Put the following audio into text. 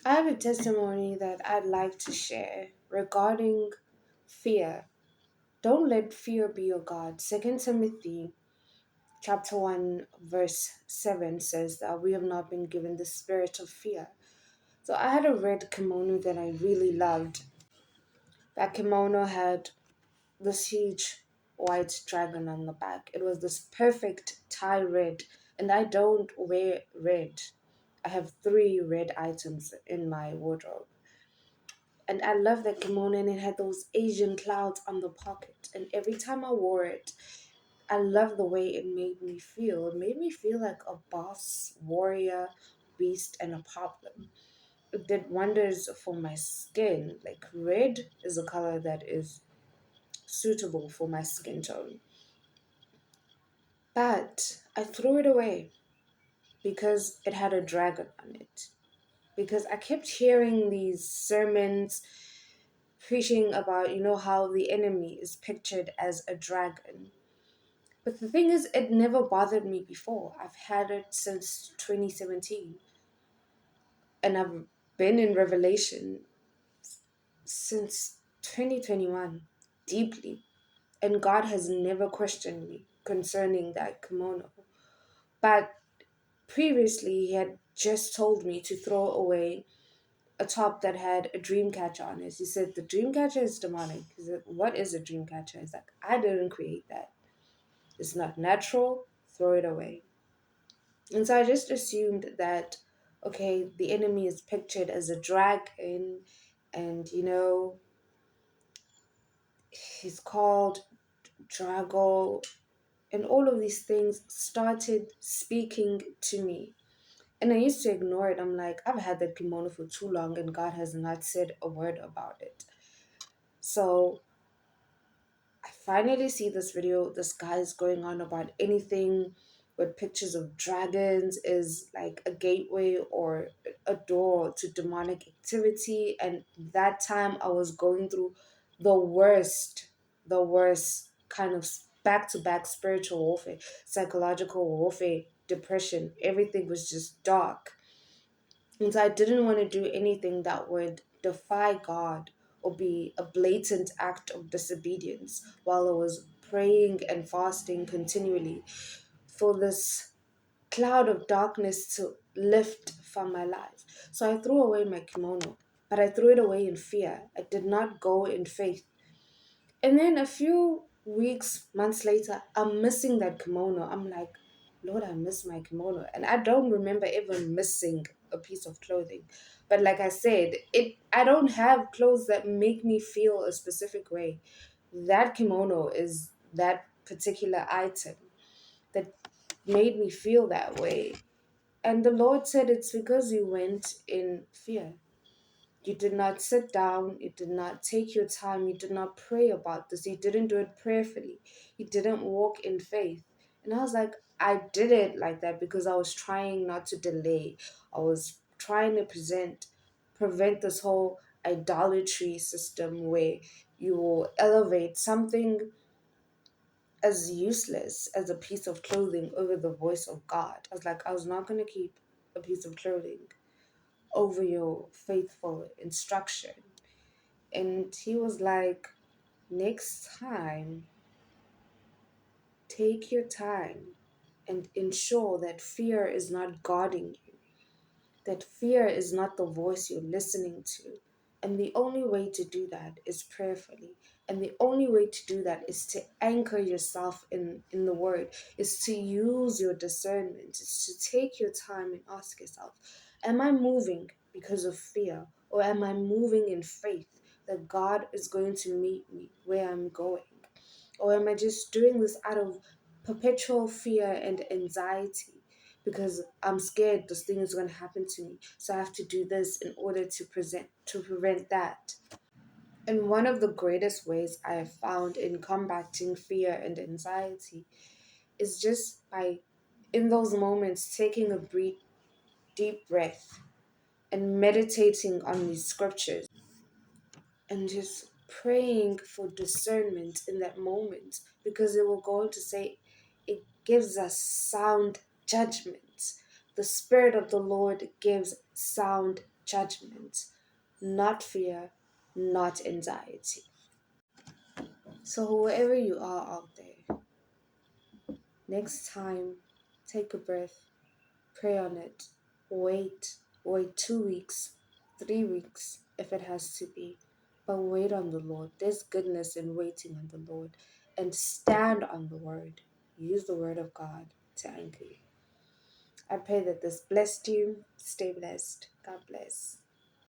I have a testimony that I'd like to share regarding fear. Don't let fear be your God. Second Timothy chapter 1 verse 7 says that we have not been given the spirit of fear. So I had a red kimono that I really loved. That kimono had this huge white dragon on the back. It was this perfect tie red, and I don't wear red. I have three red items in my wardrobe. And I love that kimono, and it had those Asian clouds on the pocket. And every time I wore it, I love the way it made me feel. It made me feel like a boss, warrior, beast, and a problem. It did wonders for my skin. Like red is a color that is suitable for my skin tone. But I threw it away because it had a dragon on it. Because I kept hearing these sermons preaching about, how the enemy is pictured as a dragon. But the thing is, it never bothered me before. I've had it since 2017, and I've been in Revelation since 2021 deeply. And God has never questioned me concerning that kimono. But previously, he had just told me to throw away a top that had a dream catcher on it. He said, the dream catcher is demonic. He said, what is a dream catcher? He's like, I didn't create that. It's not natural. Throw it away. And so I just assumed that, okay, the enemy is pictured as a dragon, and, he's called Drago, and all of these things started speaking to me. And I used to ignore it. I'm like, I've had that kimono for too long, and God has not said a word about it. So I finally see this video. This guy is going on about anything with pictures of dragons is like a gateway or a door to demonic activity. And that time I was going through the worst kind of back to back spiritual warfare, psychological warfare, depression. Everything was just dark. And so I didn't want to do anything that would defy God or be a blatant act of disobedience while I was praying and fasting continually for this cloud of darkness to lift from my life. So I threw away my kimono, but I threw it away in fear. I did not go in faith. And then a few weeks, months later, I'm missing that kimono. I'm like, Lord, I miss my kimono. And I don't remember even missing a piece of clothing. But like I said, I don't have clothes that make me feel a specific way. That kimono is that particular item that made me feel that way. And the Lord said it's because you went in fear. You did not sit down. You did not take your time. You did not pray about this. You didn't do it prayerfully. You didn't walk in faith. And I was like, I did it like that because I was trying not to delay. I was trying to prevent this whole idolatry system where you will elevate something as useless as a piece of clothing over the voice of God. I was like, I was not going to keep a piece of clothing over your faithful instruction. And he was like, next time, take your time and ensure that fear is not guarding you, that fear is not the voice you're listening to. And the only way to do that is prayerfully. And the only way to do that is to anchor yourself in the word, is to use your discernment, is to take your time and ask yourself, am I moving because of fear? Or am I moving in faith that God is going to meet me where I'm going? Or am I just doing this out of perpetual fear and anxiety because I'm scared this thing is going to happen to me? So I have to do this in order to prevent that. And one of the greatest ways I have found in combating fear and anxiety is just by, in those moments, taking a deep breath and meditating on these scriptures and just praying for discernment in that moment, because it will go on to say it gives us sound judgment. The Spirit of the Lord gives sound judgment, not fear, not anxiety. So, wherever you are out there, next time, take a breath, pray on it, wait 2 weeks, 3 weeks, if it has to be. But wait on the Lord. There's goodness in waiting on the Lord. And stand on the word. Use the word of God to anchor you. I pray that this blessed you. Stay blessed. God bless.